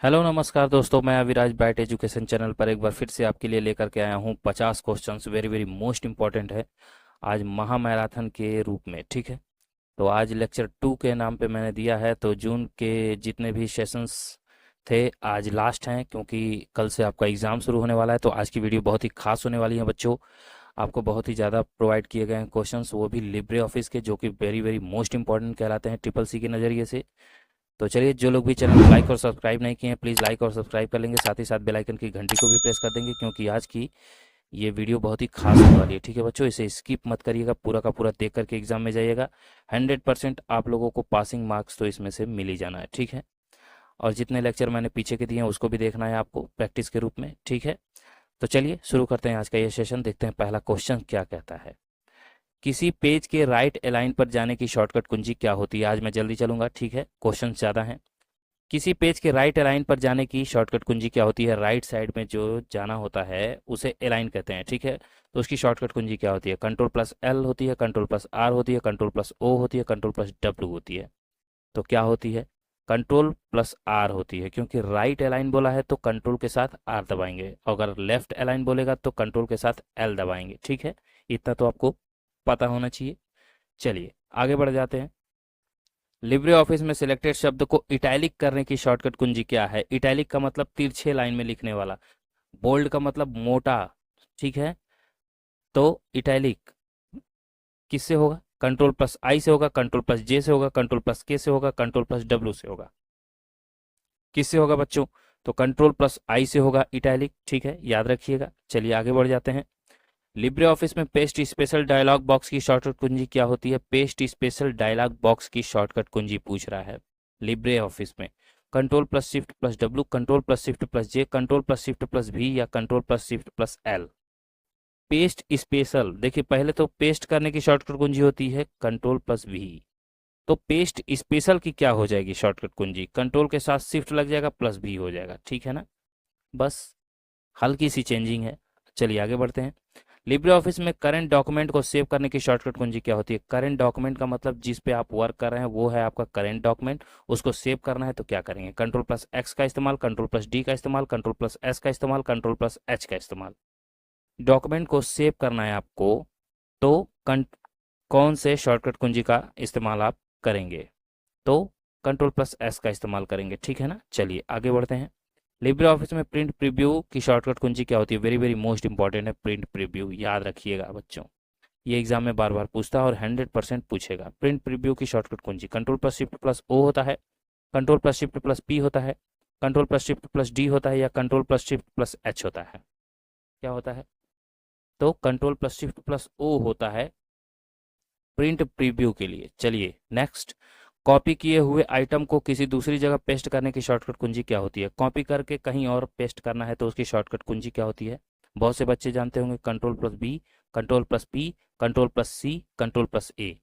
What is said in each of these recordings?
Hello नमस्कार दोस्तों, मैं अविराज बैट एजुकेशन चैनल पर एक बार फिर से आपके लिए लेकर के आया हूँ 50 questions very very most important है आज महा मैराथन के रूप में। ठीक है, तो आज लेक्चर 2 के नाम पे मैंने दिया है। तो जून के जितने भी सेशंस थे आज लास्ट हैं, क्योंकि कल से आपका एग्ज़ाम शुरू होने वाला है। तो आज की वीडियो बहुत ही खास होने वाली है बच्चों। आपको बहुत ही ज़्यादा प्रोवाइड किए गए हैं क्वेश्चंस, वो भी लिब्रे ऑफिस के, जो कि वेरी वेरी मोस्ट इंपॉर्टेंट कहलाते हैं ट्रिपल सी के नज़रिए से। तो चलिए, जो लोग भी चैनल को लाइक और सब्सक्राइब नहीं किए हैं प्लीज़ लाइक और सब्सक्राइब कर लेंगे, साथ ही साथ बेल आइकन की घंटी को भी प्रेस कर देंगे, क्योंकि आज की ये वीडियो बहुत ही खास होने वाली है। ठीक है बच्चों, इसे स्किप मत करिएगा, पूरा का पूरा देख करके एग्जाम में जाइएगा। 100% आप लोगों को पासिंग मार्क्स तो इसमें से मिल ही जाना है। ठीक है, और जितने लेक्चर मैंने पीछे के दिए हैं उसको भी देखना है आपको प्रैक्टिस के रूप में। ठीक है, तो चलिए शुरू करते हैं आज का ये सेशन। देखते हैं पहला क्वेश्चन क्या कहता है। किसी पेज के राइट अलाइन पर जाने की शॉर्टकट कुंजी क्या होती है। आज मैं जल्दी चलूंगा, ठीक है, क्वेश्चन ज़्यादा हैं। किसी पेज के राइट अलाइन पर जाने की शॉर्टकट कुंजी क्या होती है। राइट साइड में जो जाना होता है उसे अलाइन कहते हैं। ठीक है, तो उसकी शॉर्टकट कुंजी क्या होती है। कंट्रोल प्लस एल होती है, कंट्रोल प्लस आर होती है, कंट्रोल प्लस ओ होती है, कंट्रोल प्लस डब्ल्यू होती है। तो क्या होती है, कंट्रोल प्लस आर होती है, क्योंकि राइट अलाइन बोला है तो कंट्रोल के साथ आर दबाएंगे, और अगर लेफ्ट अलाइन बोलेगा तो कंट्रोल के साथ एल दबाएंगे। ठीक है, इतना तो आपको पता होना चाहिए। चलिए आगे बढ़ जाते हैं। लिब्रे ऑफिस में सिलेक्टेड शब्द को इटैलिक करने की शॉर्टकट कुंजी क्या है। इटैलिक का मतलब तिरछे लाइन में लिखने वाला, बोल्ड का मतलब मोटा। ठीक है, तो इटैलिक किससे होगा, कंट्रोल प्लस आई से होगा, कंट्रोल प्लस जे से होगा, कंट्रोल प्लस के से होगा, कंट्रोल प्लस डब्ल्यू से होगा। किससे होगा बच्चों, तो कंट्रोल प्लस आई से होगा इटैलिक। ठीक है, याद रखिएगा। चलिए आगे बढ़ जाते हैं। लिब्रे ऑफिस में पेस्ट स्पेशल डायलॉग बॉक्स की शॉर्टकट कुंजी क्या होती है। पेस्ट स्पेशल डायलॉग बॉक्स की शॉर्टकट कुंजी पूछ रहा है लिब्रे ऑफिस में। Control plus shift plus W, control plus shift plus J, control plus shift plus V, या control plus shift plus L. Paste special, देखिए पहले तो पेस्ट करने की शॉर्टकट कुंजी होती है कंट्रोल प्लस वी। तो पेस्ट स्पेशल की क्या हो जाएगी शॉर्टकट कुंजी, कंट्रोल के साथ शिफ्ट लग जाएगा प्लस वी हो जाएगा। ठीक है ना, बस हल्की सी चेंजिंग है। चलिए आगे बढ़ते हैं। लिब्रे ऑफिस में करंट डॉक्यूमेंट को सेव करने की शॉर्टकट कुंजी क्या होती है। करंट डॉक्यूमेंट का मतलब जिस पे आप वर्क कर रहे हैं वो है आपका करंट डॉक्यूमेंट, उसको सेव करना है तो क्या करेंगे, कंट्रोल प्लस एक्स का इस्तेमाल, कंट्रोल प्लस डी का इस्तेमाल, कंट्रोल प्लस एस का इस्तेमाल, कंट्रोल प्लस एच का इस्तेमाल। डॉक्यूमेंट को सेव करना है आपको, तो कौन से शॉर्टकट कुंजी का इस्तेमाल आप करेंगे, तो कंट्रोल प्लस एस का इस्तेमाल करेंगे। ठीक है ना, चलिए आगे बढ़ते हैं। लिब्रे ऑफिस में प्रिंट प्रीव्यू की शॉर्टकट कुंजी क्या होती है। वेरी वेरी मोस्ट इंपॉर्टेंट है प्रिंट प्रीव्यू, याद रखिएगा बच्चों, ये एग्जाम में बार बार पूछता है और 100% पूछेगा। प्रिंट प्रीव्यू की शॉर्टकट कुंजी control plus shift plus O होता है, control plus shift plus P होता है, control plus shift plus D होता है, या control plus shift plus H होता है। क्या होता है, तो control plus shift plus O होता है प्रिंट प्रीव्यू के लिए। चलिए नेक्स्ट। कॉपी किए हुए आइटम को किसी दूसरी जगह पेस्ट करने की शॉर्टकट कुंजी क्या होती है। कॉपी करके कहीं और पेस्ट करना है तो उसकी शॉर्टकट कुंजी क्या होती है। बहुत से बच्चे जानते होंगे control plus B, control plus P, control plus C, control plus A.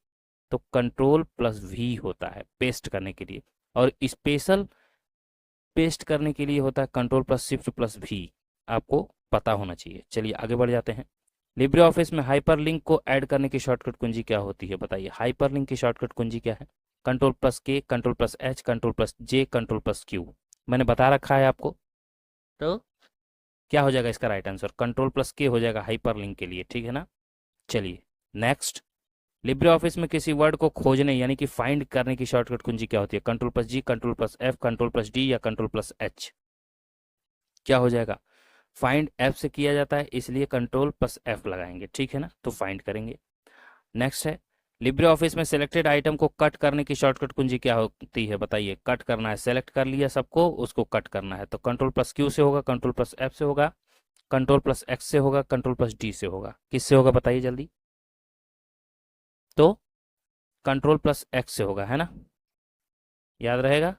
तो कंट्रोल प्लस वी होता है पेस्ट करने के लिए, और स्पेशल पेस्ट करने के लिए होता है control plus shift plus V. आपको पता होना चाहिए। चलिए आगे बढ़ जाते हैं। लिब्रे ऑफिस में हाइपरलिंक को ऐड करने की शॉर्टकट कुंजी क्या होती है, बताइए। हाइपरलिंक की शॉर्टकट कुंजी क्या है। Control plus K, control plus H, control plus J, control plus Q. मैंने बता रखा है आपको, तो क्या हो जाएगा इसका राइट आंसर, कंट्रोल प्लस के हो जाएगा हाइपरलिंक के लिए। ठीक है ना, चलिए नेक्स्ट। लिब्रे ऑफिस में किसी वर्ड को खोजने यानी कि फाइंड करने की शॉर्टकट कुंजी क्या होती है। Control plus G, control plus F, control plus D, या कंट्रोल प्लस एच। क्या हो जाएगा, फाइंड एफ से किया जाता है इसलिए कंट्रोल प्लस एफ लगाएंगे। ठीक है ना, तो फाइंड करेंगे। नेक्स्ट है, लिब्रे ऑफिस में सिलेक्टेड आइटम को कट करने की शॉर्टकट कुंजी क्या होती है, बताइए। कट करना है, सेलेक्ट कर लिया सबको, उसको कट करना है तो कंट्रोल प्लस क्यू से होगा, कंट्रोल प्लस एफ से होगा, कंट्रोल प्लस एक्स से होगा, कंट्रोल प्लस डी से होगा। किससे होगा बताइए जल्दी, तो कंट्रोल प्लस एक्स से होगा, है ना, याद रहेगा।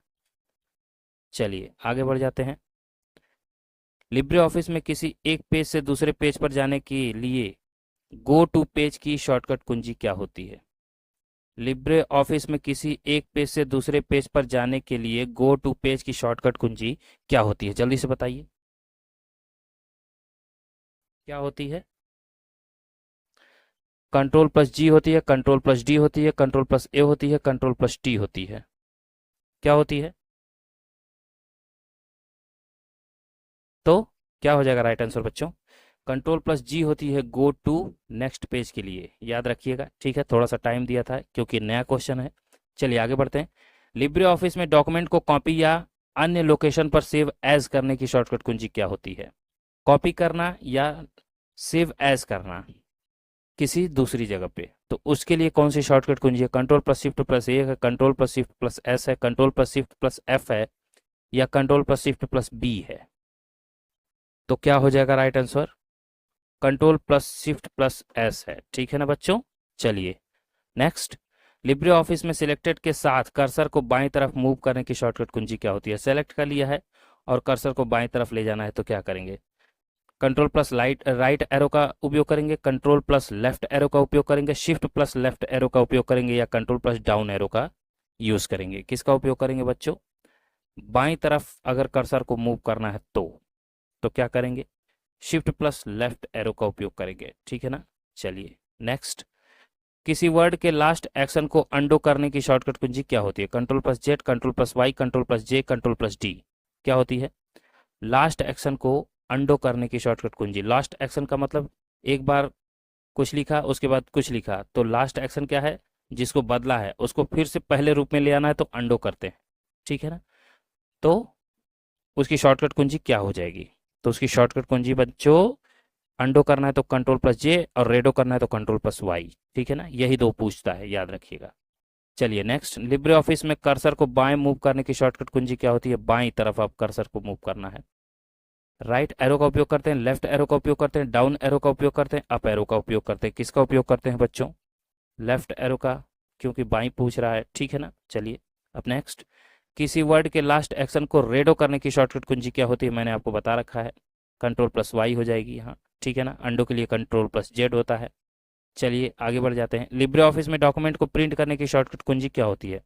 चलिए आगे बढ़ जाते हैं। लिब्रे ऑफिस में किसी एक पेज से दूसरे पेज पर जाने के लिए गो टू पेज की शॉर्टकट कुंजी क्या होती है। लिब्रे ऑफिस में किसी एक पेज से दूसरे पेज पर जाने के लिए गो टू पेज की शॉर्टकट कुंजी क्या होती है, जल्दी से बताइए क्या होती है। कंट्रोल प्लस जी होती है, कंट्रोल प्लस डी होती है, कंट्रोल प्लस ए होती है, कंट्रोल प्लस टी होती है। क्या होती है, तो क्या हो जाएगा राइट आंसर बच्चों? कंट्रोल प्लस जी होती है गो टू नेक्स्ट पेज के लिए, याद रखिएगा, ठीक है। थोड़ा सा टाइम दिया था क्योंकि नया क्वेश्चन है। चलिए आगे बढ़ते हैं। लिब्रे ऑफिस में डॉक्यूमेंट को कॉपी या अन्य लोकेशन पर सेव एज करने की शॉर्टकट कुंजी क्या होती है? कॉपी करना या सेव एज करना किसी दूसरी जगह पे, तो उसके लिए कौन सी शॉर्टकट कुंजी है? Control plus shift plus A है, control plus shift plus S है, control plus shift plus F है, या control plus shift plus B है? तो क्या हो जाएगा right answer? Control plus shift plus S है, ठीक है ना बच्चों। चलिए नेक्स्ट। लिब्रे ऑफिस में सिलेक्टेड के साथ कर्सर को बाईं तरफ मूव करने की शॉर्टकट कुंजी क्या होती है? सेलेक्ट कर लिया है और कर्सर को बाईं तरफ ले जाना है तो क्या करेंगे? कंट्रोल प्लस राइट एरो का उपयोग करेंगे, कंट्रोल प्लस लेफ्ट एरो का उपयोग करेंगे, शिफ्ट प्लस लेफ्ट एरो का उपयोग करेंगे, या कंट्रोल प्लस डाउन एरो का यूज करेंगे? किसका उपयोग करेंगे बच्चों? बाईं तरफ अगर कर्सर को मूव करना है तो क्या करेंगे? शिफ्ट प्लस लेफ्ट एरो का उपयोग करेंगे, ठीक है ना। चलिए नेक्स्ट। किसी वर्ड के लास्ट एक्शन को अंडो करने की शॉर्टकट कुंजी क्या होती है? Control plus Z, control plus Y, control plus J, control plus D, क्या होती है? लास्ट एक्शन को अंडो करने की शॉर्टकट कुंजी। लास्ट एक्शन का मतलब एक बार कुछ लिखा उसके बाद कुछ लिखा, तो लास्ट एक्शन क्या है? जिसको बदला है उसको फिर से पहले रूप में ले आना है तो अंडो करते हैं, ठीक है ना। तो उसकी शॉर्टकट कुंजी क्या हो जाएगी? तो उसकी शॉर्टकट कुंजी बच्चों, अंडो करना है तो कंट्रोल प्लस जे और रेडो करना है तो कंट्रोल प्लस वाई, ठीक है ना। यही दो पूछता है, याद रखिएगा। चलिए नेक्स्ट। लिब्रे ऑफिस में कर्सर को बाएं मूव करने की शॉर्टकट कुंजी क्या होती है? बाईं तरफ आप कर्सर को मूव करना है। राइट एरो का उपयोग करते हैं, लेफ्ट एरो का उपयोग करते हैं, डाउन एरो का उपयोग करते हैं, अप एरो का उपयोग करते हैं? किसका उपयोग करते हैं बच्चों? लेफ्ट एरो का, क्योंकि बाईं पूछ रहा है, ठीक है ना। चलिए अब नेक्स्ट। किसी वर्ड के लास्ट एक्शन को रेडो करने की शॉर्टकट कुंजी क्या होती है? मैंने आपको बता रखा है, कंट्रोल प्लस वाई हो जाएगी यहाँ, ठीक है ना। अंडो के लिए कंट्रोल प्लस जेड होता है। चलिए आगे बढ़ जाते हैं। लिब्रे ऑफिस में डॉक्यूमेंट को प्रिंट करने की शॉर्टकट कुंजी क्या होती है?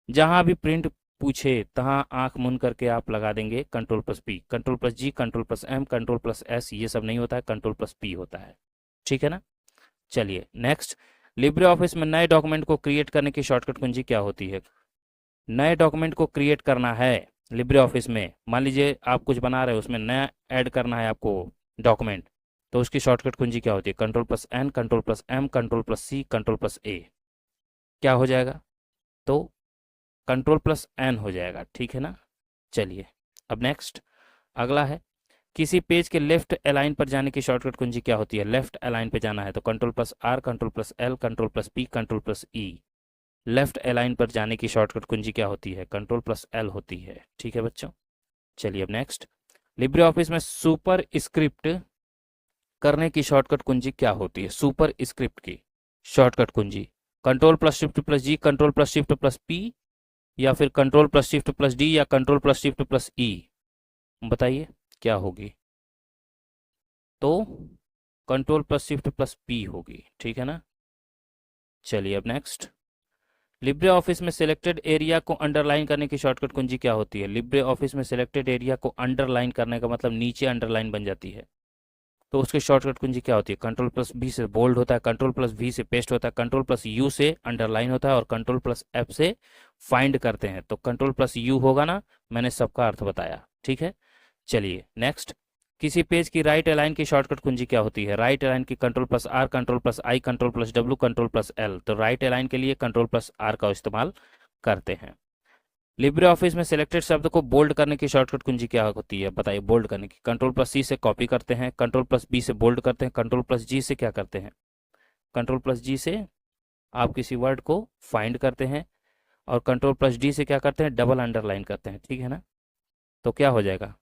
जहां भी प्रिंट पूछे तहां आंख मूंद करके आप लगा देंगे control plus P, control plus G, control plus M, control plus S, ये सब नहीं होता है, कंट्रोल प्लस पी होता है, ठीक है ना। चलिए नेक्स्ट। लिब्रे ऑफिस में नए डॉक्यूमेंट को क्रिएट करने की शॉर्टकट कुंजी क्या होती है? नए डॉक्यूमेंट को क्रिएट करना है लिब्रे ऑफिस में, मान लीजिए आप कुछ बना रहे हो, उसमें नया ऐड करना है आपको डॉक्यूमेंट, तो उसकी शॉर्टकट कुंजी क्या होती है? Control plus N, control plus M, control plus C, control plus A, क्या हो जाएगा? तो कंट्रोल प्लस एन हो जाएगा, ठीक है ना। चलिए अब नेक्स्ट अगला है। किसी पेज के लेफ्ट अलाइन पर जाने की शॉर्टकट कुंजी क्या होती है? लेफ्ट अलाइन पे जाना है तो control plus R, control plus L, control plus P, control plus E. Left align पर जाने की शॉर्टकट कुंजी क्या होती है? कंट्रोल प्लस एल होती है, ठीक है बच्चों। चलिए अब नेक्स्ट। लिब्रे ऑफिस में सुपर स्क्रिप्ट करने की शॉर्टकट कुंजी क्या होती है? सुपर स्क्रिप्ट की शॉर्टकट कुंजी control plus shift plus G, control plus shift plus P, या फिर control plus shift plus D, या control plus shift plus E? बताइए क्या होगी? तो control plus shift plus P होगी, ठीक है ना। चलिए अब नेक्स्ट। लिब्रे ऑफिस में सिलेक्टेड एरिया को अंडरलाइन करने की शॉर्टकट कुंजी क्या होती है? लिब्रे ऑफिस में सिलेक्टेड एरिया को अंडरलाइन करने का मतलब नीचे अंडरलाइन बन जाती है, तो उसकी शॉर्टकट कुंजी क्या होती है? कंट्रोल प्लस बी से बोल्ड होता है, कंट्रोल प्लस वी से पेस्ट होता है, कंट्रोल प्लस यू से अंडरलाइन होता है, और कंट्रोल प्लस एफ से फाइंड करते हैं, तो कंट्रोल प्लस यू होगा ना। मैंने सबका अर्थ बताया, ठीक है। चलिए नेक्स्ट। किसी पेज की राइट अलाइन की शॉर्टकट कुंजी क्या होती है? राइट अलाइन की control plus R, control plus I, control plus W, control plus L, तो राइट अलाइन के लिए कंट्रोल प्लस आर का इस्तेमाल करते हैं। लिब्रे ऑफिस में सिलेक्टेड शब्द को बोल्ड करने की शॉर्टकट कुंजी क्या होती है? बताइए बोल्ड करने की। कंट्रोल प्लस सी से कॉपी करते हैं, कंट्रोल प्लस बी से बोल्ड करते हैं, कंट्रोल प्लस जी से क्या करते हैं? कंट्रोल प्लस जी से आप किसी वर्ड को फाइंड करते हैं, और कंट्रोल प्लस डी से क्या करते हैं? डबल अंडरलाइन करते हैं, ठीक है ना। तो क्या हो जाएगा?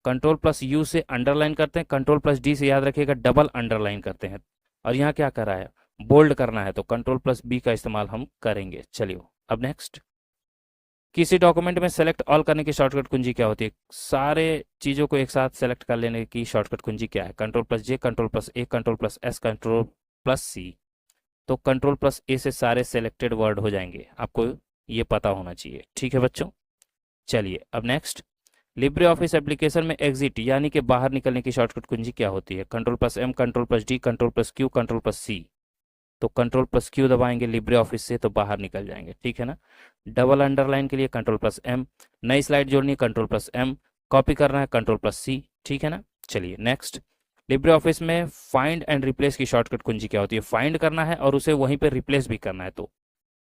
कंट्रोल प्लस यू से अंडरलाइन करते हैं, कंट्रोल प्लस डी से याद रखिएगा डबल अंडरलाइन करते हैं, और यहाँ क्या कर रहा है? बोल्ड करना है, तो कंट्रोल प्लस बी का इस्तेमाल हम करेंगे। चलिए अब नेक्स्ट। किसी डॉक्यूमेंट में सेलेक्ट ऑल करने की शॉर्टकट कुंजी क्या होती है? सारे चीज़ों को एक साथ सेलेक्ट कर लेने की शॉर्टकट कुंजी क्या है? Control plus J, control plus A, control plus S, control plus C, तो कंट्रोल प्लस ए से सारे सेलेक्टेड वर्ड हो जाएंगे, आपको ये पता होना चाहिए, ठीक है बच्चों। चलिए अब नेक्स्ट। लिब्रे ऑफिस एप्लीकेशन में एग्जिट यानी कि बाहर निकलने की शॉर्टकट कुंजी क्या होती है? Control plus M, control plus D, control plus Q, control plus C, तो कंट्रोल प्लस क्यू दबाएंगे लिब्रे ऑफिस से तो बाहर निकल जाएंगे, ठीक है ना। डबल अंडरलाइन के लिए कंट्रोल प्लस एम, नई स्लाइड जोड़नी है कंट्रोल प्लस एम, कॉपी करना है कंट्रोल प्लस सी, ठीक है ना। चलिए नेक्स्ट, लिब्रे ऑफिस में फाइंड एंड रिप्लेस की शॉर्टकट कुंजी क्या होती है? फाइंड करना है और उसे वहीं पे रिप्लेस भी करना है, तो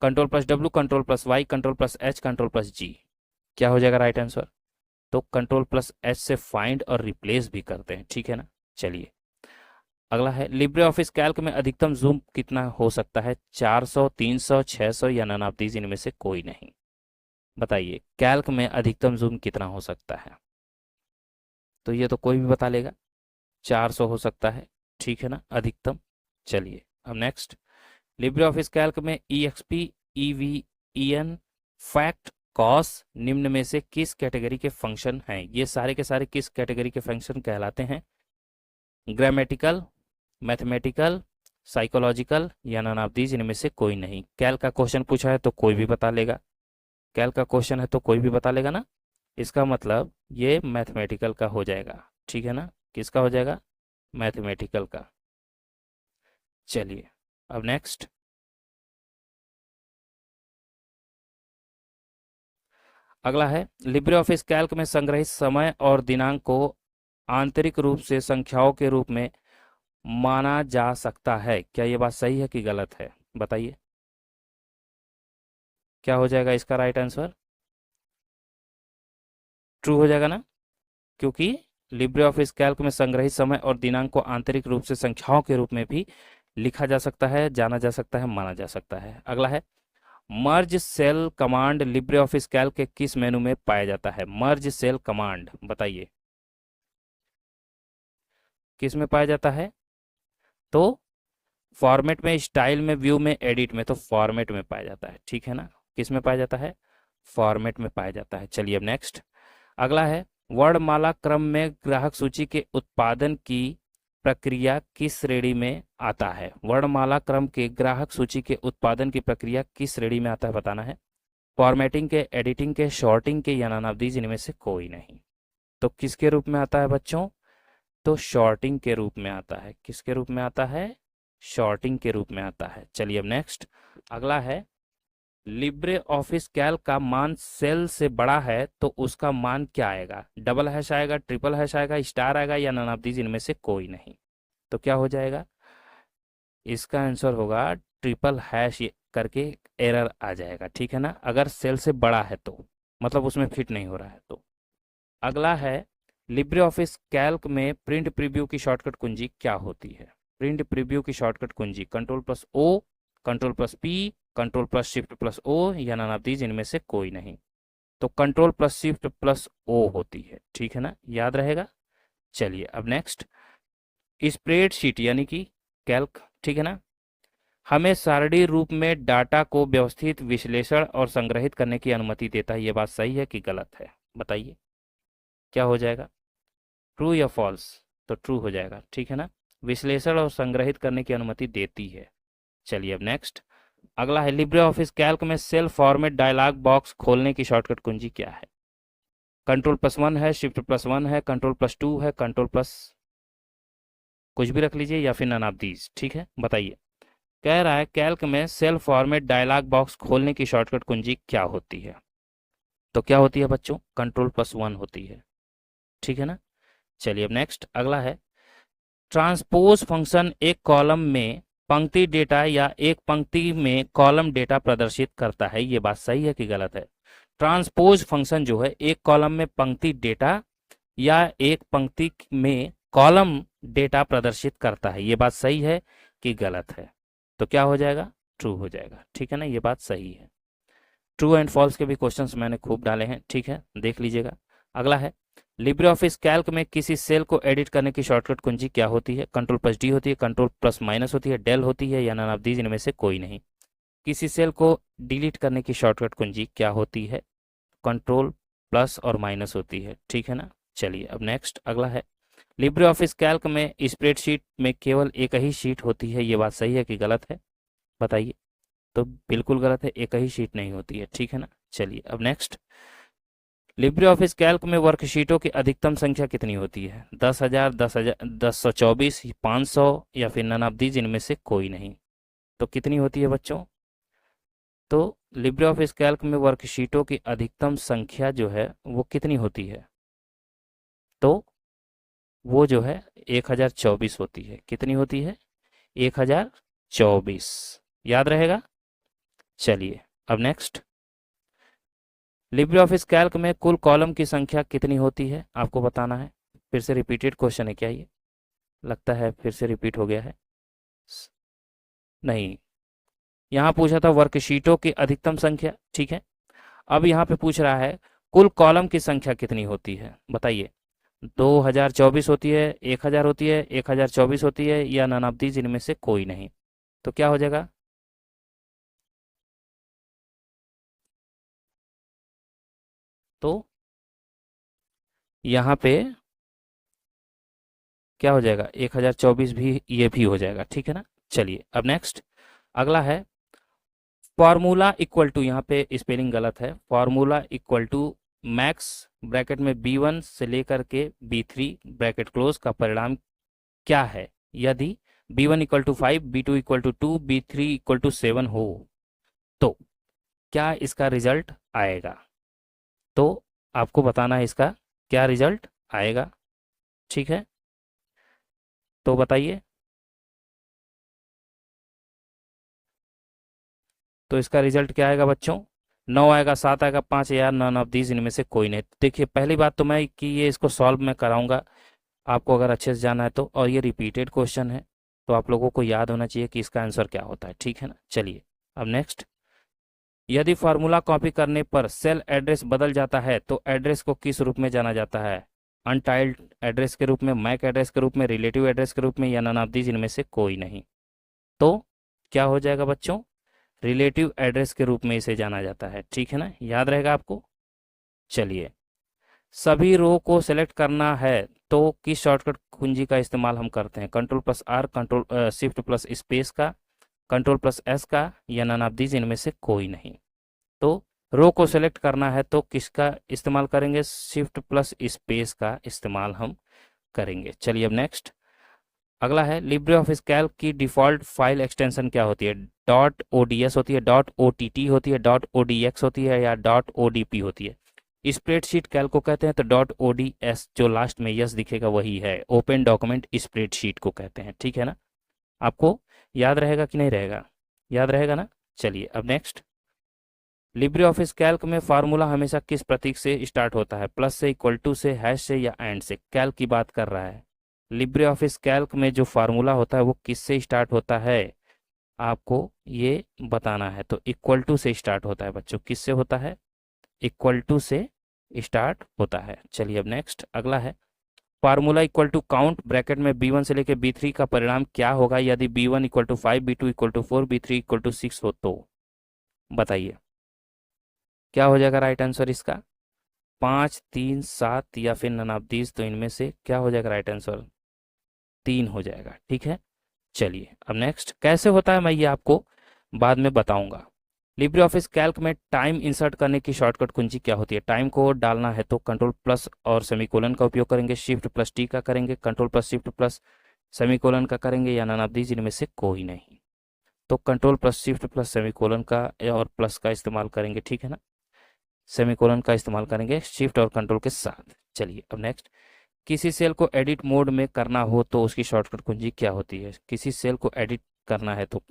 control plus W, control plus Y, control plus H, control plus G. क्या हो जाएगा राइट आंसर? तो कंट्रोल प्लस एच से फाइंड और रिप्लेस भी करते हैं, ठीक है ना। चलिए अगला है, लिब्रे ऑफिस कैल्क में अधिकतम जूम कितना हो सकता है? 400, 300, 600 या नन ऑफ दीज, इनमें से कोई नहीं। बताइए कैल्क में अधिकतम जूम कितना हो सकता है? तो ये तो कोई भी बता लेगा, 400 हो सकता है, ठीक है ना, अधिकतम। चलिए अब नेक्स्ट, लिब्रे ऑफिस कैल्क में E XP, E V, E N, fact, cos निम्न में से किस कैटेगरी के फंक्शन हैं? ये सारे के सारे किस कैटेगरी के फंक्शन कहलाते हैं? ग्रामेटिकल, मैथमेटिकल, साइकोलॉजिकल या नन ऑफ दीज, इनमें से कोई नहीं। कैल का क्वेश्चन पूछा है तो कोई भी बता लेगा, कैल का क्वेश्चन है तो कोई भी बता लेगा ना, इसका मतलब ये मैथमेटिकल का हो जाएगा, ठीक है ना। किसका हो जाएगा? मैथमेटिकल का। चलिए अब नेक्स्ट, अगला है, लिब्रे ऑफिस कैल्क में संग्रहित समय और दिनांक को आंतरिक रूप से संख्याओं के रूप में माना जा सकता है। क्या ये बात सही है कि गलत है? बताइए क्या हो जाएगा इसका राइट आंसर? ट्रू हो जाएगा ना, क्योंकि लिब्रे ऑफिस कैल्क में संग्रहित समय और दिनांक को आंतरिक रूप से संख्याओं के रूप में भी लिखा जा सकता है, जाना जा सकता है, माना जा सकता है। अगला है, merge cell command Libre office Calc के किस मेनू में पाया जाता है? मर्ज सेल कमांड बताइए किस में पाया जाता है? तो फॉर्मेट में, स्टाइल में, व्यू में, एडिट में। तो फॉर्मेट में पाया जाता है, ठीक है ना। किस में पाया जाता है? फॉर्मेट में पाया जाता है। चलिए अब नेक्स्ट, अगला है, वर्णमाला क्रम में ग्राहक सूची के उत्पादन की प्रक्रिया किस श्रेणी में आता है? वर्णमाला क्रम के ग्राहक सूची के उत्पादन की प्रक्रिया किस श्रेणी में आता है, बताना है। फॉर्मेटिंग के, एडिटिंग के, शॉर्टिंग के या नन ऑफ दीज, इनमें से कोई नहीं। तो किसके रूप में आता है बच्चों? तो शॉर्टिंग के रूप में आता है। किसके रूप में आता है? शॉर्टिंग के रूप में आता है। चलिए अब नेक्स्ट, अगला है, लिब्रे ऑफिस कैल्क का मान सेल से बड़ा है तो उसका मान क्या आएगा? डबल हैश आएगा, ट्रिपल हैश आएगा, स्टार आएगा या नन ऑफ दीज, इनमें से कोई नहीं। तो क्या हो जाएगा? इसका आंसर होगा ट्रिपल हैश करके एरर आ जाएगा, ठीक है ना, अगर सेल से बड़ा है तो, मतलब उसमें फिट नहीं हो रहा है तो। अगला है, लिब्रे ऑफिस कैल्क में प्रिंट प्रीव्यू की शॉर्टकट कुंजी क्या होती है? प्रिंट प्रीव्यू की शॉर्टकट कुंजी control plus O, control plus P, control plus shift plus O या नन ऑफ दीज, इनमें से कोई नहीं। तो control plus shift plus O होती है, ठीक है ना, याद रहेगा। चलिए अब नेक्स्ट, स्प्रेडशीट यानी कि कैल्क, ठीक है ना, हमें सारणी रूप में डाटा को व्यवस्थित, विश्लेषण और संग्रहित करने की अनुमति देता है। ये बात सही है कि गलत है? बताइए क्या हो जाएगा, ट्रू या फॉल्स? तो ट्रू हो जाएगा, ठीक है ना, विश्लेषण और संग्रहित करने की अनुमति देती है। चलिए अब नेक्स्ट, अगला है, लिब्रे ऑफिस कैल्क में सेल फॉर्मेट डायलॉग बॉक्स खोलने की शॉर्टकट कुंजी क्या है? कंट्रोल प्लस वन है, शिफ्ट प्लस वन है, कंट्रोल प्लस टू है, कंट्रोल प्लस कुछ भी रख लीजिए या फिर नन ऑफ दीज, ठीक है, बताइए। कह रहा है कैल्क में सेल फॉर्मेट डायलॉग बॉक्स खोलने की शॉर्टकट कुंजी क्या होती है? तो क्या होती है बच्चों? कंट्रोल प्लस वन होती है, ठीक है ना। चलिए अब नेक्स्ट, अगला है, ट्रांसपोज फंक्शन एक कॉलम में पंक्ति डेटा या एक पंक्ति में कॉलम डेटा प्रदर्शित करता है। ये बात सही है कि गलत है? ट्रांसपोज फंक्शन जो है एक कॉलम में पंक्ति डेटा या एक पंक्ति में कॉलम डेटा प्रदर्शित करता है। ये बात सही है कि गलत है? तो क्या हो जाएगा? ट्रू हो जाएगा, ठीक है ना, ये बात सही है। ट्रू एंड फॉल्स के भी क्वेश्चंस मैंने खूब डाले हैं, ठीक है, देख लीजिएगा। अगला है, लिब्रे ऑफिस कैल्क में किसी सेल को एडिट करने की शॉर्टकट कुंजी क्या होती है? कंट्रोल प्लस डी होती है, कंट्रोल प्लस माइनस होती है, डेल होती है या नन ऑफ दीज, इनमें से कोई नहीं। किसी सेल को डिलीट करने की शॉर्टकट कुंजी क्या होती है? कंट्रोल प्लस और माइनस होती है, ठीक है ना। चलिए अब नेक्स्ट, अगला है, लिब्रे ऑफिस कैल्क में स्प्रेडशीट में केवल एक ही शीट होती है। ये बात सही है कि गलत है? बताइए। तो बिल्कुल गलत है, एक ही शीट नहीं होती है, ठीक है ना। चलिए अब नेक्स्ट, लिब्रे ऑफिस कैल्क में वर्कशीटों की अधिकतम संख्या कितनी होती है? 10,000, 10,000, 1024, 500 या फिर नन ऑफ दीज, इनमें से कोई नहीं। तो कितनी होती है बच्चों? तो लिब्रे ऑफिस कैल्क में वर्कशीटों की अधिकतम संख्या जो है वो कितनी होती है? तो वो जो है 1024 होती है। कितनी होती है? 1024। याद रहेगा। चलिए अब नेक्स्ट, लिब्रे ऑफिस कैल्क में कुल कॉलम की संख्या कितनी होती है आपको बताना है। फिर से रिपीटेड क्वेश्चन है क्या ये? लगता है फिर से रिपीट हो गया है। नहीं, यहाँ पूछा था वर्कशीटों की अधिकतम संख्या, ठीक है। अब यहाँ पे पूछ रहा है कुल कॉलम की संख्या कितनी होती है, बताइए। 2024 होती है, 1000 होती है, 1024 होती है, या नन ऑफ दीज इनमें से कोई नहीं। तो क्या हो जाएगा? तो यहाँ पे क्या हो जाएगा? 1024 भी, ये भी हो जाएगा, ठीक है ना। चलिए अब नेक्स्ट, अगला है फॉर्मूला इक्वल टू, यहाँ पे स्पेलिंग गलत है, formula equal to max bracket में B1 से लेकर के B3 ब्रैकेट क्लोज का परिणाम क्या है यदि B1 equal to 5, B2 equal to 2, B3 equal to 7 हो। तो क्या इसका रिजल्ट आएगा? तो आपको बताना है इसका क्या रिजल्ट आएगा, ठीक है। तो बताइए। तो इसका रिजल्ट क्या आएगा बच्चों? 9 आएगा, 7 आएगा, 5, या नन ऑफ दीज इनमें से कोई नहीं। देखिए पहली बात तो मैं कि ये इसको सॉल्व मैं कराऊंगा आपको अगर अच्छे से जाना है तो, और ये रिपीटेड क्वेश्चन है तो आप लोगों को याद होना चाहिए कि इसका आंसर क्या होता है, ठीक है ना। चलिए अब नेक्स्ट, यदि फार्मूला कॉपी करने पर सेल एड्रेस बदल जाता है तो एड्रेस को किस रूप में जाना जाता है? अनटाइल्ड एड्रेस के रूप में, मैक एड्रेस के रूप में, रिलेटिव एड्रेस के रूप में, या नन ऑफ दीज इनमें से कोई नहीं। तो क्या हो जाएगा बच्चों? रिलेटिव एड्रेस के रूप में इसे जाना जाता है, ठीक है ना, याद रहेगा आपको। चलिए, सभी रो को सेलेक्ट करना है तो किस शॉर्टकट कुंजी का इस्तेमाल हम करते हैं? Control plus R, control shift plus space का, कंट्रोल प्लस एस का, या नन ऑफ दीज इनमें से कोई नहीं। तो रो को सेलेक्ट करना है तो किसका इस्तेमाल करेंगे? शिफ्ट प्लस स्पेस का इस्तेमाल हम करेंगे। चलिए अब नेक्स्ट, अगला है लिब्रे ऑफिस कैल्क की डिफ़ॉल्ट फाइल एक्सटेंशन क्या होती है? डॉट ओडीएस होती है, डॉट ओटीटी होती है, डॉट ओडीएक्स होती है, या डॉट ओडीपी होती है। स्प्रेडशीट कैल्क को कहते हैं तो डॉट ओडीएस जो लास्ट में यस दिखेगा वही है। ओपन डॉक्यूमेंट स्प्रेडशीट को कहते हैं, ठीक है ना। आपको याद रहेगा कि नहीं रहेगा? याद रहेगा ना। चलिए अब नेक्स्ट, लिब्रे ऑफिस कैल्क में फार्मूला हमेशा किस प्रतीक से स्टार्ट होता है? प्लस से, इक्वल टू से, हैश से, या एंड से? कैल्क की बात कर रहा है। लिब्रे ऑफिस कैल्क में जो फार्मूला होता है वो किससे स्टार्ट होता है आपको ये बताना है। तो इक्वल टू से स्टार्ट होता है बच्चों। किससे होता है? इक्वल टू से स्टार्ट होता है। चलिए अब नेक्स्ट, अगला है formula equal to count bracket में B1 से लेकर B3 का परिणाम क्या होगा यदि B1 equal to 5, B2 equal to 4, B3 equal to 6 हो। तो बताइए क्या हो जाएगा राइट आंसर इसका? 5, 3, 7, या फिर नन ऑफ दीज। तो इनमें से क्या हो जाएगा राइट आंसर? 3 हो जाएगा, ठीक है। चलिए अब नेक्स्ट, कैसे होता है मैं ये आपको बाद में बताऊंगा। लिब्रे ऑफिस कैल्क में टाइम इंसर्ट करने की शॉर्टकट कुंजी क्या होती है? टाइम को डालना है तो कंट्रोल प्लस और सेमीकोलन का उपयोग करेंगे, शिफ्ट प्लस टी का करेंगे, control plus shift plus semicolon का करेंगे, या नन ऑफ दीज इनमें से कोई नहीं। तो control plus shift plus semicolon का और प्लस का इस्तेमाल करेंगे, ठीक है ना। सेमीकोलन का इस्तेमाल करेंगे शिफ्ट और कंट्रोल के साथ। चलिए अब नेक्स्ट, किसी सेल को एडिट मोड में करना हो तो उसकी शॉर्टकट कुंजी क्या होती है? किसी सेल को एडिट करना है तो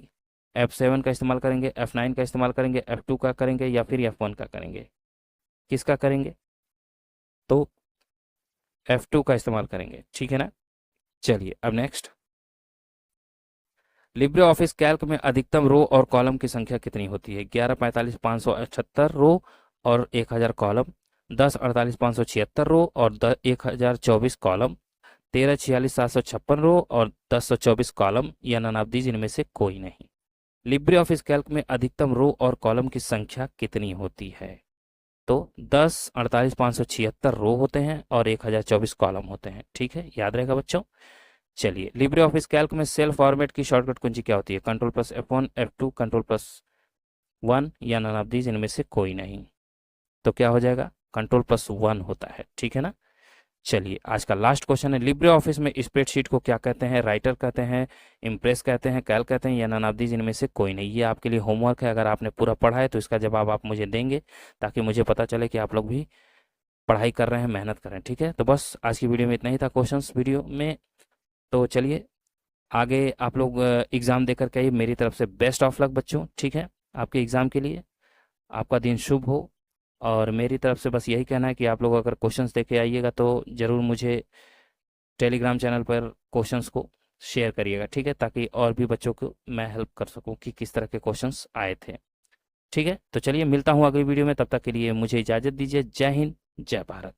F7 का इस्तेमाल करेंगे, F9 का इस्तेमाल करेंगे, F2 का करेंगे, या फिर F1 का करेंगे? किसका करेंगे? तो F2 का इस्तेमाल करेंगे, ठीक है ना। चलिए अब नेक्स्ट, लिब्रे ऑफिस कैल्क में अधिकतम रो और कॉलम की संख्या कितनी होती है? 11, 45, 578 रो और 1000 कॉलम, 10, 48, 576 रो और 1024 कॉलम, 13, 46, 756 रो और 1024 कॉलम, या नन ऑफ दीज इनमें से कोई नहीं। लिब्रे ऑफिस कैल्क में अधिकतम रो और कॉलम की संख्या कितनी होती है? तो 10, 48, 576 रो होते हैं और 1024 कॉलम होते हैं, ठीक है, याद रहेगा बच्चों। चलिए, लिब्रे ऑफिस कैल्क में सेल फॉर्मेट की शॉर्टकट कुंजी क्या होती है? Control plus F1, F2, control plus 1, या नन ऑफ दीज इनमें से कोई नहीं। तो क्या हो जाएगा? कंट्रोल प्लस 1 होता है, ठीक है ना। चलिए आज का लास्ट क्वेश्चन है, लिब्रे ऑफिस में स्प्रेडशीट को क्या कहते हैं? राइटर कहते हैं, इम्प्रेस कहते हैं, कैल्क कहते हैं, या नन ऑफ दीज इनमें से कोई नहीं। ये आपके लिए होमवर्क है, अगर आपने पूरा पढ़ा है तो इसका जवाब आप मुझे देंगे ताकि मुझे पता चले कि आप लोग भी पढ़ाई कर रहे हैं, मेहनत कर रहे हैं। ठीक है, तो बस आज की वीडियो में इतना ही था क्वेश्चंस वीडियो में। तो चलिए आगे आप लोग एग्ज़ाम देकर के आइए। मेरी तरफ से बेस्ट ऑफ लक बच्चों, ठीक है, आपके एग्ज़ाम के लिए। आपका दिन शुभ हो। और मेरी तरफ से बस यही कहना है कि आप लोग अगर क्वेश्चंस देके आइएगा तो ज़रूर मुझे टेलीग्राम चैनल पर क्वेश्चंस को शेयर करिएगा, ठीक है, ताकि और भी बच्चों को मैं हेल्प कर सकूं कि किस तरह के क्वेश्चंस आए थे। ठीक है, तो चलिए मिलता हूं अगली वीडियो में, तब तक के लिए मुझे इजाज़त दीजिए। जय हिंद, जय भारत।